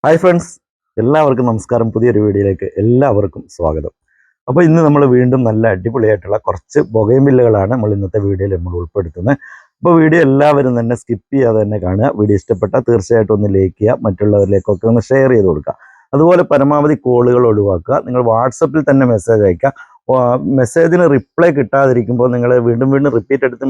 Hi friends, എല്ലാവർക്കും നമസ്കാരം. പുതിയൊരു വീഡിയോയിലേക്ക് എല്ലാവർക്കും സ്വാഗതം. അപ്പോൾ ഇന്ന് നമ്മൾ വീണ്ടും നല്ല അടിപൊളിയായിട്ടുള്ള കുറച്ച് ബൊഗൈൻവില്ലകളാണ് നമ്മൾ ഇന്നത്തെ വീഡിയോയിൽ നമ്മൾ ഉൾപ്പെടുത്തുന്നത്. അപ്പോൾ വീഡിയോ എല്ലാവരും തന്നെ സ്കിപ്പ് ചെയ്യാതെ തന്നെ കാണുക. വീഡിയോ ഇഷ്ടപ്പെട്ടാൽ തീർച്ചയായിട്ടും ഒന്ന് ലൈക്ക് ചെയ്യുക, മറ്റുള്ളവരിലേക്കൊക്കെ ഒന്ന് ഷെയർ ചെയ്ത് കൊടുക്കുക. അതുപോലെ പരമാവധി കോളുകൾ ഒഴിവാക്കുക. നിങ്ങൾ വാട്സപ്പിൽ തന്നെ മെസ്സേജ് അയക്കുക. മെസ്സേജിന് റിപ്ലൈ കിട്ടാതിരിക്കുമ്പോൾ നിങ്ങൾ വീണ്ടും വീണ്ടും റിപ്പീറ്റ് എടുത്ത്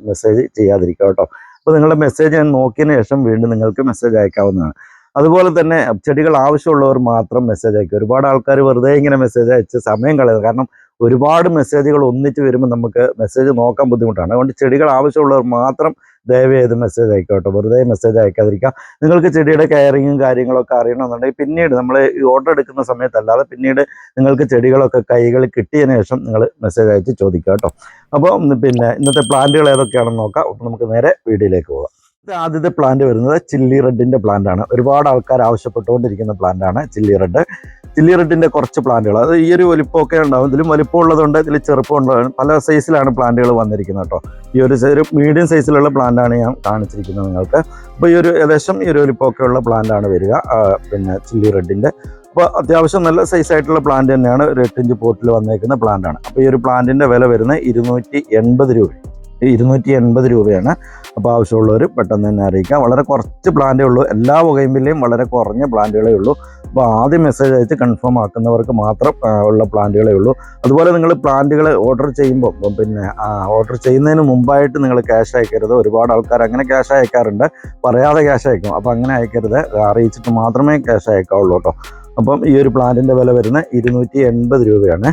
മെസ്സേജ് ചെയ്യാതിരിക്കുക കേട്ടോ. അപ്പോൾ നിങ്ങളുടെ മെസ്സേജ് ഞാൻ നോക്കിയതിന് ശേഷം വീണ്ടും നിങ്ങൾക്ക് മെസ്സേജ് അയക്കാവുന്നതാണ്. അതുപോലെ തന്നെ ചെടികൾ ആവശ്യമുള്ളവർ മാത്രം മെസ്സേജ് അയക്കുക. ഒരുപാട് ആൾക്കാർ വെറുതെ ഇങ്ങനെ മെസ്സേജ് അയച്ച് സമയം കളയുന്നത്. കാരണം ഒരുപാട് മെസ്സേജുകൾ ഒന്നിച്ച് വരുമ്പോൾ നമുക്ക് മെസ്സേജ് നോക്കാൻ ബുദ്ധിമുട്ടാണ്. അതുകൊണ്ട് ചെടികൾ ആവശ്യമുള്ളവർ മാത്രം ദയവ് ചെയ്ത് മെസ്സേജ് അയക്കുക കേട്ടോ. വെറുതെ മെസ്സേജ് അയക്കാതിരിക്കുക. നിങ്ങൾക്ക് ചെടിയുടെ കെയറിങ്ങും കാര്യങ്ങളൊക്കെ അറിയണമെന്നുണ്ടെങ്കിൽ പിന്നീട് നമ്മൾ ഈ ഓർഡർ എടുക്കുന്ന സമയത്തല്ലാതെ പിന്നീട് നിങ്ങൾക്ക് ചെടികളൊക്കെ കൈകളിൽ കിട്ടിയതിന് ശേഷം നിങ്ങൾ മെസ്സേജ് അയച്ച് ചോദിക്കുക കേട്ടോ. അപ്പോൾ പിന്നെ ഇന്നത്തെ പ്ലാന്റുകൾ ഏതൊക്കെയാണെന്ന് നോക്കാം. അപ്പോൾ നമുക്ക് നേരെ വീഡിയോയിലേക്ക് പോകാം. ആദ്യത്തെ പ്ലാന്റ് വരുന്നത് ചില്ലി റെഡിന്റെ പ്ലാന്റ് ആണ്. ഒരുപാട് ആൾക്കാർ ആവശ്യപ്പെട്ടുകൊണ്ടിരിക്കുന്ന പ്ലാന്റ് ആണ് ചില്ലി റെഡ്. ചില്ലി റെഡിന്റെ കുറച്ച് പ്ലാന്റുകൾ, അത് ഈ ഒരു വലിപ്പമൊക്കെ ഉണ്ടാവും. ഇതിലും വലിപ്പം ഉള്ളതുണ്ട്, ഇതിൽ ചെറുപ്പമുള്ളതാണ്. പല സൈസിലാണ് പ്ലാന്റുകൾ വന്നിരിക്കുന്നത് കേട്ടോ. ഈ ഒരു മീഡിയം സൈസിലുള്ള പ്ലാന്റ് ആണ് ഞാൻ കാണിച്ചിരിക്കുന്നത് നിങ്ങൾക്ക്. അപ്പോൾ ഈ ഒരു ഏകദേശം ഈ ഒരു വലിപ്പമൊക്കെ ഉള്ള പ്ലാന്റ് ആണ് വരിക, പിന്നെ ചില്ലി റെഡിന്റെ. അപ്പോൾ അത്യാവശ്യം നല്ല സൈസായിട്ടുള്ള പ്ലാന്റ് തന്നെയാണ്. ഒരു 8 ഇഞ്ച് പോട്ടിൽ വന്നേക്കുന്ന പ്ലാന്റ് ആണ്. അപ്പോൾ ഈ ഒരു പ്ലാന്റിന്റെ വില വരുന്നത് 280 രൂപ. 280 രൂപയാണ്. അപ്പോൾ ആവശ്യമുള്ളവർ പെട്ടെന്ന് തന്നെ അറിയിക്കാം. വളരെ കുറച്ച് പ്ലാന്റേ ഉള്ളൂ. എല്ലാ ബൊഗൈൻവില്ലയും വളരെ കുറഞ്ഞ പ്ലാന്റുകളേ ഉള്ളൂ. അപ്പോൾ ആദ്യം മെസ്സേജ് അയച്ച് കൺഫേം ആക്കുന്നവർക്ക് മാത്രം ഉള്ള പ്ലാന്റുകളേ ഉള്ളൂ. അതുപോലെ നിങ്ങൾ പ്ലാന്റുകൾ ഓർഡർ ചെയ്യുമ്പോൾ പിന്നെ ഓർഡർ ചെയ്യുന്നതിന് മുമ്പായിട്ട് നിങ്ങൾ ക്യാഷ് അയക്കരുത്. ഒരുപാട് ആൾക്കാർ അങ്ങനെ ക്യാഷ് അയക്കാറുണ്ട്, പറയാതെ ക്യാഷ് അയക്കും. അപ്പോൾ അങ്ങനെ അയക്കരുത്, അറിയിച്ചിട്ട് മാത്രമേ ക്യാഷ് അയക്കാവുള്ളൂ കേട്ടോ. അപ്പം ഈ ഒരു പ്ലാന്റിൻ്റെ വില വരുന്നത് 280 രൂപയാണ്.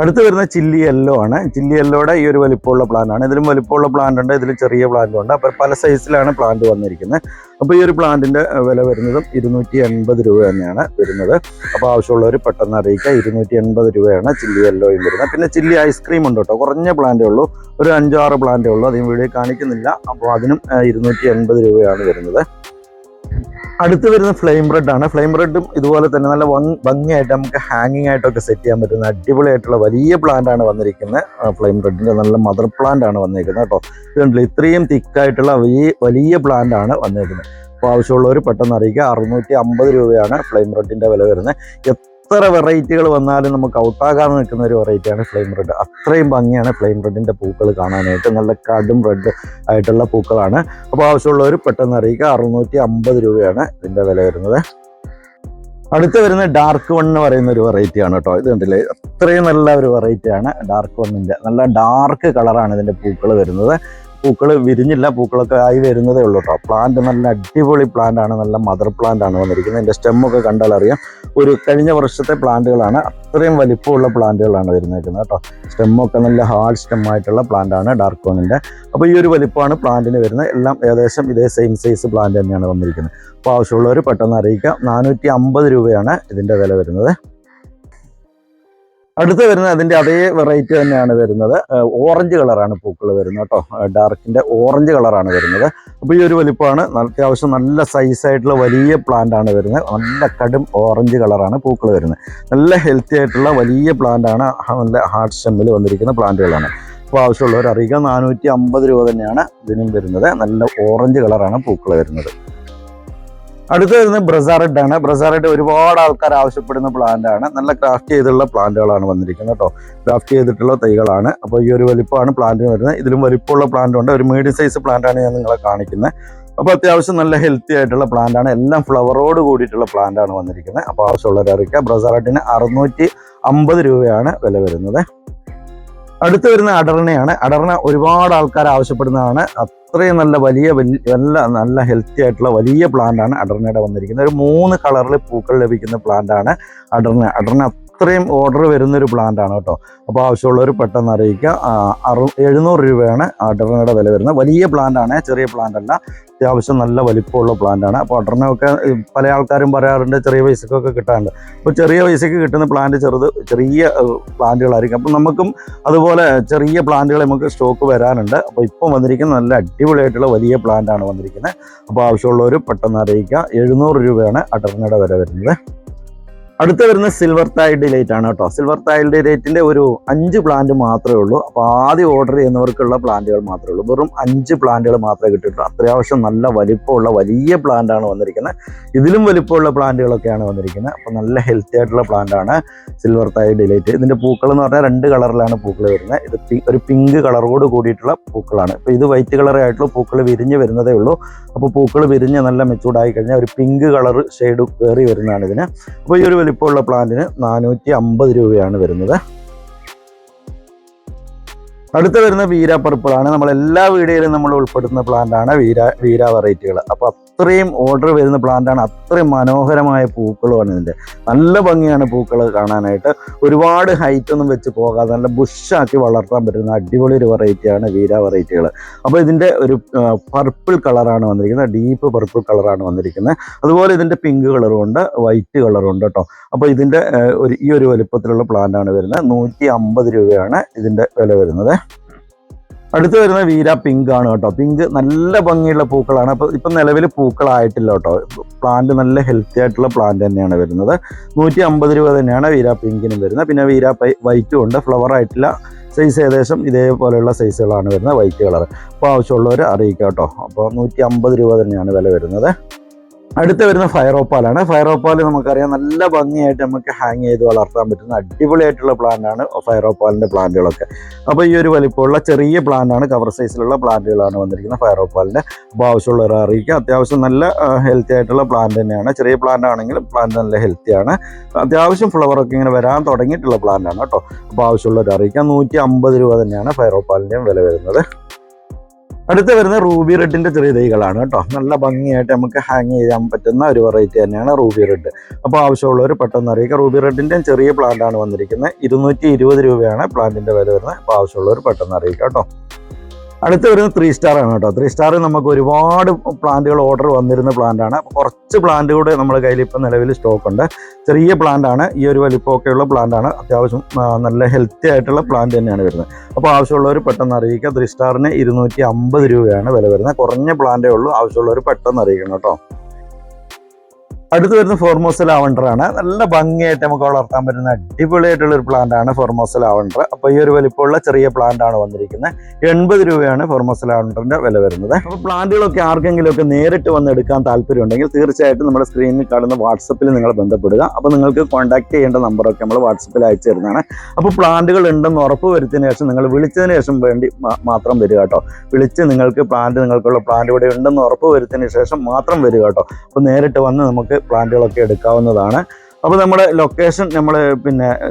അടുത്ത് വരുന്ന ചില്ലി യെല്ലോ ആണ്. ചില്ലി യെല്ലോയുടെ ഈ ഒരു വലിപ്പമുള്ള പ്ലാന്റ് ആണ്. ഇതിലും വലിപ്പമുള്ള പ്ലാന്റ് ഉണ്ട്, ഇതിൽ ചെറിയ പ്ലാന്റും ഉണ്ട്. അപ്പോൾ പല സൈസിലാണ് പ്ലാന്റ് വന്നിരിക്കുന്നത്. അപ്പോൾ ഈ ഒരു പ്ലാന്റിൻ്റെ വില വരുന്നതും 280 രൂപ തന്നെയാണ് വരുന്നത്. അപ്പോൾ ആവശ്യമുള്ളവർ പെട്ടെന്ന് അറിയിക്കുക. 280 രൂപയാണ് ചില്ലി യെല്ലോയും വരുന്നത്. പിന്നെ ചില്ലി ഐസ്ക്രീം ഉണ്ട് കേട്ടോ. കുറഞ്ഞ പ്ലാന്റേ ഉള്ളൂ, ഒരു 5-6 പ്ലാന്റേ ഉള്ളൂ. അധികം വീഡിയോ കാണിക്കുന്നില്ല. അപ്പോൾ അതിനും 280 രൂപയാണ് വരുന്നത്. അടുത്ത് വരുന്ന ഫ്ലെയിം റെഡ് ആണ്. ഫ്ലെയിം റെഡും ഇതുപോലെ തന്നെ നല്ല ഭംഗിയായിട്ട് നമുക്ക് ഹാങ്ങിങ് ആയിട്ടൊക്കെ സെറ്റ് ചെയ്യാൻ പറ്റുന്ന അടിപൊളിയായിട്ടുള്ള വലിയ പ്ലാന്റ് ആണ് വന്നിരിക്കുന്നത്. ഫ്ലെയിം റെഡിൻ്റെ നല്ല മദർ പ്ലാന്റ് ആണ് വന്നിരിക്കുന്നത് കേട്ടോ. ഇതുണ്ടല്ലോ, ഇത്രയും തിക്കായിട്ടുള്ള വലിയ പ്ലാന്റ് ആണ് വന്നിരിക്കുന്നത്. അപ്പോൾ ആവശ്യമുള്ളവർ പെട്ടെന്ന് അറിയിക്കുക. 650 രൂപയാണ് ഫ്ലെയിം റെഡിൻ്റെ വില വരുന്നത്. എത്ര വെറൈറ്റികൾ വന്നാലും നമുക്ക് ഔട്ടാകാതെ നിൽക്കുന്ന ഒരു വെറൈറ്റിയാണ് ഫ്ലെയിം റെഡ്. അത്രയും ഭംഗിയാണ് ഫ്ലെയിം റെഡിൻ്റെ പൂക്കൾ കാണാനായിട്ട്. നല്ല കടും റെഡ് ആയിട്ടുള്ള പൂക്കളാണ്. അപ്പോൾ ആവശ്യമുള്ളവർ പെട്ടെന്ന് അറിയിക്കുക. 650 രൂപയാണ് ഇതിൻ്റെ വില വരുന്നത്. അടുത്ത് വരുന്ന ഡാർക്ക് വൺ എന്ന് പറയുന്ന ഒരു വെറൈറ്റിയാണ് കേട്ടോ. ഇത് കണ്ടില്ലേ, അത്രയും നല്ല ഒരു വെറൈറ്റിയാണ് ഡാർക്ക് വണ്ണിൻ്റെ. നല്ല ഡാർക്ക് കളറാണ് ഇതിൻ്റെ പൂക്കൾ വരുന്നത്. പൂക്കൾ വിരിഞ്ഞില്ല, പൂക്കളൊക്കെ ആയി വരുന്നതേ ഉള്ളൂ കേട്ടോ. പ്ലാന്റ് നല്ല അടിപൊളി പ്ലാന്റ് ആണ്. നല്ല മദർ പ്ലാന്റ് ആണ് വന്നിരിക്കുന്നത്. ഇതിൻ്റെ സ്റ്റെമ്മൊക്കെ കണ്ടാൽ അറിയാം, ഒരു കഴിഞ്ഞ വർഷത്തെ പ്ലാന്റുകളാണ്. അത്രയും വലിപ്പമുള്ള പ്ലാന്റുകളാണ് വരുന്നേക്കുന്നത് കേട്ടോ. സ്റ്റെമ്മൊക്കെ നല്ല ഹാർഡ് സ്റ്റെമ്മായിട്ടുള്ള പ്ലാന്റ് ആണ് ഡാർക്ക് വണ്ണിൻ്റെ. അപ്പോൾ ഈ ഒരു വലിപ്പമാണ് പ്ലാന്റിന് വരുന്നത്. എല്ലാം ഏകദേശം ഇതേ സെയിം സൈസ് പ്ലാന്റ് തന്നെയാണ് വന്നിരിക്കുന്നത്. അപ്പോൾ ആവശ്യമുള്ളവർ പെട്ടെന്ന് അറിയിക്കുക. 450 രൂപയാണ് ഇതിൻ്റെ വില വരുന്നത്. അടുത്ത് വരുന്നത് അതിൻ്റെ അതേ വെറൈറ്റി തന്നെയാണ് വരുന്നത്. ഓറഞ്ച് കളറാണ് പൂക്കൾ വരുന്നത് കേട്ടോ. ഡാർക്കിൻ്റെ ഓറഞ്ച് കളറാണ് വരുന്നത്. അപ്പോൾ ഈ ഒരു വലിപ്പമാണ്. അത്യാവശ്യം നല്ല സൈസായിട്ടുള്ള വലിയ പ്ലാന്റ് ആണ് വരുന്നത്. നല്ല കടും ഓറഞ്ച് കളറാണ് പൂക്കൾ വരുന്നത്. നല്ല ഹെൽത്തി ആയിട്ടുള്ള വലിയ പ്ലാന്റ് ആണ്. നല്ല ഹാർഡ് സ്റ്റെമ്മിൽ വന്നിരിക്കുന്ന പ്ലാന്റുകളാണ്. അപ്പോൾ ആവശ്യമുള്ളവർ അറിയിക്കുക. 450 രൂപ തന്നെയാണ് ഇതിനും വരുന്നത്. നല്ല ഓറഞ്ച് കളറാണ് പൂക്കൾ വരുന്നത്. അടുത്ത് വരുന്നത് ബ്രസാറെഡ് ആണ്. ബ്രസാറെഡ് ഒരുപാട് ആൾക്കാർ ആവശ്യപ്പെടുന്ന പ്ലാന്റ് ആണ്. നല്ല ക്രാഫ്റ്റ് ചെയ്തിട്ടുള്ള പ്ലാന്റുകളാണ് വന്നിരിക്കുന്നത് കേട്ടോ. ക്രാഫ്റ്റ് ചെയ്തിട്ടുള്ള തൈകളാണ്. അപ്പോൾ ഈ ഒരു വലിപ്പമാണ് പ്ലാന്റിന് വരുന്നത്. ഇതിലും വലിപ്പമുള്ള പ്ലാന്റ് ഉണ്ട്. ഒരു മീഡിയം സൈസ് പ്ലാന്റ് ആണ് ഞാൻ നിങ്ങളെ കാണിക്കുന്നത്. അപ്പോൾ അത്യാവശ്യം നല്ല ഹെൽത്തി ആയിട്ടുള്ള പ്ലാന്റ് ആണ്. എല്ലാം ഫ്ലവറോട് കൂടിയിട്ടുള്ള പ്ലാന്റ് ആണ് വന്നിരിക്കുന്നത്. അപ്പോൾ ആവശ്യമുള്ളവർ അറിയിക്കുക. ബ്രസാറെഡിന് 650 രൂപയാണ് വില വരുന്നത്. അടുത്ത് വരുന്ന അടർണയാണ്. അടർണ ഒരുപാട് ആൾക്കാർ ആവശ്യപ്പെടുന്നതാണ്. അത്രയും നല്ല നല്ല ഹെൽത്തി ആയിട്ടുള്ള വലിയ പ്ലാന്റ് ആണ് അടർണയുടെ വന്നിരിക്കുന്നത്. ഒരു 3 കളറിൽ പൂക്കൾ ലഭിക്കുന്ന പ്ലാന്റ് ആണ് അടർണ. അത്രയും ഓർഡർ വരുന്നൊരു പ്ലാന്റ് ആണ് കേട്ടോ. അപ്പോൾ ആവശ്യമുള്ളവർ പെട്ടെന്ന് അറിയിക്കുക. 700 രൂപയാണ് അടർണയുടെ വില വരുന്നത്. വലിയ പ്ലാന്റ് ആണ്, ചെറിയ പ്ലാന്റ് അല്ല. അത്യാവശ്യം നല്ല വലിപ്പമുള്ള പ്ലാന്റ് ആണ്. അപ്പോൾ അടർണയൊക്കെ പല ആൾക്കാരും പറയാറുണ്ട് ചെറിയ പൈസക്കൊക്കെ കിട്ടാറുണ്ട്. അപ്പോൾ ചെറിയ പൈസയ്ക്ക് കിട്ടുന്ന പ്ലാന്റ് ചെറിയ പ്ലാന്റുകളായിരിക്കും. അപ്പം നമുക്കും അതുപോലെ ചെറിയ പ്ലാന്റുകൾ നമുക്ക് സ്റ്റോക്ക് വരാനുണ്ട്. അപ്പോൾ ഇപ്പം വന്നിരിക്കുന്ന നല്ല അടിപൊളിയായിട്ടുള്ള വലിയ പ്ലാന്റ് ആണ് വന്നിരിക്കുന്നത്. അപ്പോൾ ആവശ്യമുള്ളവർ പെട്ടെന്ന് അറിയിക്കുക. 700 രൂപയാണ് അടർണയുടെ വില വരുന്നത്. അടുത്ത വരുന്ന സിൽവർ തായ് ഡിലൈറ്റ് ആണ് കേട്ടോ. സിൽവർ തായ് ഡിലൈറ്റിന്റെ ഒരു 5 പ്ലാന്റ് മാത്രമേ ഉള്ളൂ. അപ്പോൾ ആദ്യം ഓർഡർ ചെയ്യുന്നവർക്കുള്ള പ്ലാന്റുകൾ മാത്രമേ ഉള്ളൂ. വെറും 5 പ്ലാന്റുകൾ മാത്രമേ കിട്ടിയിട്ടുള്ളൂ. അത്യാവശ്യം നല്ല വലിപ്പമുള്ള വലിയ പ്ലാന്റ് ആണ് വന്നിരിക്കുന്നത്. ഇതിലും വലിപ്പമുള്ള പ്ലാന്റുകളൊക്കെയാണ് വന്നിരിക്കുന്നത്. അപ്പോൾ നല്ല ഹെൽത്തി ആയിട്ടുള്ള പ്ലാന്റ് ആണ് സിൽവർ തായ് ഡിലൈറ്റ്. ഇതിന്റെ പൂക്കൾ എന്ന് പറഞ്ഞാൽ 2 കളറിലാണ് പൂക്കൾ വരുന്നത്. ഇത് ഒരു പിങ്ക് കളറോട് കൂടിയിട്ടുള്ള പൂക്കളാണ്. ഇപ്പോൾ ഇത് വൈറ്റ് കളറായിട്ടുള്ള പൂക്കൾ വിരിഞ്ഞ് വരുന്നതേ ഉള്ളൂ. അപ്പോൾ പൂക്കൾ വിരിഞ്ഞ് നല്ല മെച്ചൂർഡായി കഴിഞ്ഞാൽ ഒരു പിങ്ക് കളർ ഷെയ്ഡ് കയറി വരുന്നതാണ് ഇതിന്. അപ്പോൾ ഈ ഒരു വലിപ്പമുള്ള പ്ലാന്റിന് 450 രൂപയാണ് വരുന്നത്. അടുത്ത വരുന്ന വീര പർപ്പിളാണ്. നമ്മൾ എല്ലാ വീഡിയോയിലും നമ്മൾ ഉൾപ്പെടുത്തുന്ന പ്ലാന്റ് ആണ് വീര വെറൈറ്റികൾ. അപ്പോൾ അത്രയും ഓർഡർ വരുന്ന പ്ലാന്റ് ആണ്. അത്രയും മനോഹരമായ പൂക്കളുമാണ് ഇതിൻ്റെ. നല്ല ഭംഗിയാണ് പൂക്കൾ കാണാനായിട്ട്. ഒരുപാട് ഹൈറ്റ് ഒന്നും വെച്ച് പോകാതെ നല്ല ബുഷാക്കി വളർത്താൻ പറ്റുന്ന അടിപൊളി ഒരു വെറൈറ്റിയാണ് വീര വെറൈറ്റികൾ. അപ്പോൾ ഇതിൻ്റെ ഒരു പർപ്പിൾ കളറാണ് വന്നിരിക്കുന്നത്. ഡീപ്പ് പർപ്പിൾ കളറാണ് വന്നിരിക്കുന്നത്. അതുപോലെ ഇതിൻ്റെ പിങ്ക് കളറും ഉണ്ട്, വൈറ്റ് കളറും ഉണ്ട് കേട്ടോ. അപ്പോൾ ഇതിൻ്റെ ഈ ഒരു വലുപ്പത്തിലുള്ള പ്ലാന്റ് ആണ് വരുന്നത്. 150 രൂപയാണ് ഇതിൻ്റെ വില വരുന്നത്. അടുത്ത് വരുന്ന വീര പിങ്ക് ആണ് കേട്ടോ. പിങ്ക് നല്ല ഭംഗിയുള്ള പൂക്കളാണ്. അപ്പോൾ ഇപ്പം നിലവിൽ പൂക്കളായിട്ടില്ല കേട്ടോ. പ്ലാന്റ് നല്ല ഹെൽത്തി ആയിട്ടുള്ള പ്ലാന്റ് തന്നെയാണ് വരുന്നത്. 150 രൂപ തന്നെയാണ് വീര പിങ്കിനും വരുന്നത്. പിന്നെ വീര വൈറ്റും ഉണ്ട്. ഫ്ലവർ ആയിട്ടില്ല. സൈസ് ഏകദേശം ഇതേപോലെയുള്ള സൈസുകളാണ് വരുന്നത്, വൈറ്റ് കളർ. അപ്പോൾ ആവശ്യമുള്ളവർ അറിയിക്കാം കേട്ടോ. അപ്പോൾ 150 രൂപ തന്നെയാണ് വില വരുന്നത്. അടുത്ത വരുന്ന ഫയർ ഓപ്പാലാണ്. ഫയർ ഓപ്പാൽ നമുക്കറിയാം നല്ല ഭംഗിയായിട്ട് നമുക്ക് ഹാങ് ചെയ്ത് വളർത്താൻ പറ്റുന്ന അടിപൊളിയായിട്ടുള്ള പ്ലാന്റാണ് ഫയർ ഓപ്പാലിൻ്റെ പ്ലാന്റുകളൊക്കെ. അപ്പോൾ ഈ ഒരു വലിപ്പമുള്ള ചെറിയ പ്ലാന്റാണ്, കവർ സൈസിലുള്ള പ്ലാന്റുകളാണ് വന്നിരിക്കുന്നത് ഫയർ ഓപ്പാലിൻ്റെ. അപ്പോൾ ആവശ്യമുള്ളവരെ അറിയിക്കുക. അത്യാവശ്യം നല്ല ഹെൽത്തി ആയിട്ടുള്ള പ്ലാന്റ് തന്നെയാണ്. ചെറിയ പ്ലാന്റ് ആണെങ്കിലും പ്ലാന്റ് നല്ല ഹെൽത്തിയാണ്. അത്യാവശ്യം ഫ്ലവറൊക്കെ ഇങ്ങനെ വരാൻ തുടങ്ങിയിട്ടുള്ള പ്ലാന്റാണ് കേട്ടോ. അപ്പോൾ ആവശ്യമുള്ളവരെ അറിയിക്കുക. 150 രൂപ തന്നെയാണ് ഫയർ ഓപ്പാലിൻ്റെയും വില വരുന്നത്. അടുത്ത് വരുന്ന റൂബി റെഡിൻ്റെ ചെറിയ തൈകളാണ് കേട്ടോ. നല്ല ഭംഗിയായിട്ട് നമുക്ക് ഹാങ് ചെയ്യാൻ പറ്റുന്ന ഒരു വെറൈറ്റി തന്നെയാണ് റൂബി റെഡ്. അപ്പോൾ ആവശ്യമുള്ളവർ പെട്ടെന്ന് അറിയിക്കുക. റൂബി റെഡിൻ്റെ ചെറിയ പ്ലാന്റാണ് വന്നിരിക്കുന്നത്. 220 രൂപയാണ് പ്ലാന്റിൻ്റെ വില വരുന്നത്. അപ്പോൾ ആവശ്യമുള്ളവർ പെട്ടെന്ന് അറിയിക്കുക കേട്ടോ. അടുത്ത് വരുന്നത് 3 സ്റ്റാർ ആണ് കേട്ടോ. 3 സ്റ്റാർ നമുക്ക് ഒരുപാട് പ്ലാന്റുകൾ ഓർഡർ വന്നിരുന്ന പ്ലാന്റാണ്. അപ്പോൾ കുറച്ച് പ്ലാന്റ് കൂടെ നമ്മുടെ കയ്യിൽ ഇപ്പം നിലവിൽ സ്റ്റോക്ക് ഉണ്ട്. ചെറിയ പ്ലാന്റാണ്, ഈ ഒരു വലിപ്പമൊക്കെയുള്ള പ്ലാന്റാണ്. അത്യാവശ്യം നല്ല ഹെൽത്തി ആയിട്ടുള്ള പ്ലാന്റ് തന്നെയാണ് വരുന്നത്. അപ്പോൾ ആവശ്യമുള്ളവർ പെട്ടെന്ന് അറിയിക്കുക. 3 സ്റ്റാറിന് 250 രൂപയാണ് വില വരുന്നത്. കുറഞ്ഞ പ്ലാന്റേ ഉള്ളൂ. ആവശ്യമുള്ളവർ പെട്ടെന്ന് അറിയിക്കണം കേട്ടോ. അടുത്ത് വരുന്ന ഫോർമോസ ലാവണ്ടർ ആണ്. നല്ല ഭംഗിയായിട്ട് നമുക്ക് വളർത്താൻ പറ്റുന്ന അടിപൊളിയായിട്ടുള്ള ഒരു പ്ലാന്റ് ആണ് ഫോർമോസ ലാവണ്ടർ. അപ്പോൾ ഈ ഒരു വലിപ്പമുള്ള ചെറിയ പ്ലാന്റ് ആണ് വന്നിരിക്കുന്നത്. 80 രൂപയാണ് ഫോർമോസ ലാവണ്ടറിന്റെ വില വരുന്നത്. അപ്പോൾ പ്ലാന്റുകളൊക്കെ ആർക്കെങ്കിലും ഒക്കെ നേരിട്ട് വന്ന് എടുക്കാൻ താല്പര്യം ഉണ്ടെങ്കിൽ തീർച്ചയായിട്ടും നമ്മുടെ സ്ക്രീനിൽ കാണുന്ന വാട്സപ്പിൽ നിങ്ങൾ ബന്ധപ്പെടുക. അപ്പോൾ നിങ്ങൾക്ക് കോൺടാക്ട് ചെയ്യേണ്ട നമ്പറൊക്കെ നമ്മൾ വാട്സപ്പിൽ അയച്ചു തരുന്നതാണ്. അപ്പോൾ പ്ലാന്റുകൾ ഉണ്ടെന്ന് ഉറപ്പ് വരുത്തിയതിനു ശേഷം നിങ്ങൾ വിളിച്ചതിന് ശേഷം മാത്രം വരിക കേട്ടോ. വിളിച്ച് നിങ്ങൾക്കുള്ള പ്ലാന്റ് ഇവിടെ ഉണ്ടെന്ന് ഉറപ്പ് വരുത്തിയതിനു ശേഷം മാത്രം വരിക കേട്ടോ. അപ്പോൾ നേരിട്ട് വന്ന് നമുക്ക് പ്ലാന്റുകളൊക്കെ എടുക്കാവുന്നതാണ്. അപ്പോൾ നമ്മുടെ ലൊക്കേഷൻ നമ്മൾ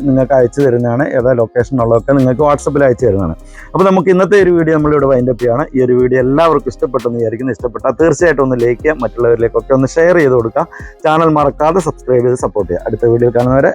നിങ്ങൾക്ക് അയച്ചു തരുന്നതാണ്. ഏതാ ലൊക്കേഷൻ ഉള്ളതൊക്കെ നിങ്ങൾക്ക് വാട്സപ്പിൽ അയച്ചു തരുന്നതാണ്. അപ്പോൾ നമുക്ക് ഇന്നത്തെ ഒരു വീഡിയോ നമ്മളിവിടെ വൈൻഡപ്പ് ചെയ്യാണ്. ഈ ഒരു വീഡിയോ എല്ലാവർക്കും ഇഷ്ടപ്പെട്ടെന്ന് വിചാരിക്കുന്നു. ഇഷ്ടപ്പെട്ടാൽ തീർച്ചയായിട്ടും ഒന്ന് ലൈക്ക് ചെയ്യുക, മറ്റുള്ളവരിലേക്കൊക്കെ ഒന്ന് ഷെയർ ചെയ്ത് കൊടുക്കുക. ചാനൽ മറക്കാതെ സബ്സ്ക്രൈബ് ചെയ്ത് സപ്പോർട്ട് ചെയ്യുക. അടുത്ത വീഡിയോ കാണുന്നവരെ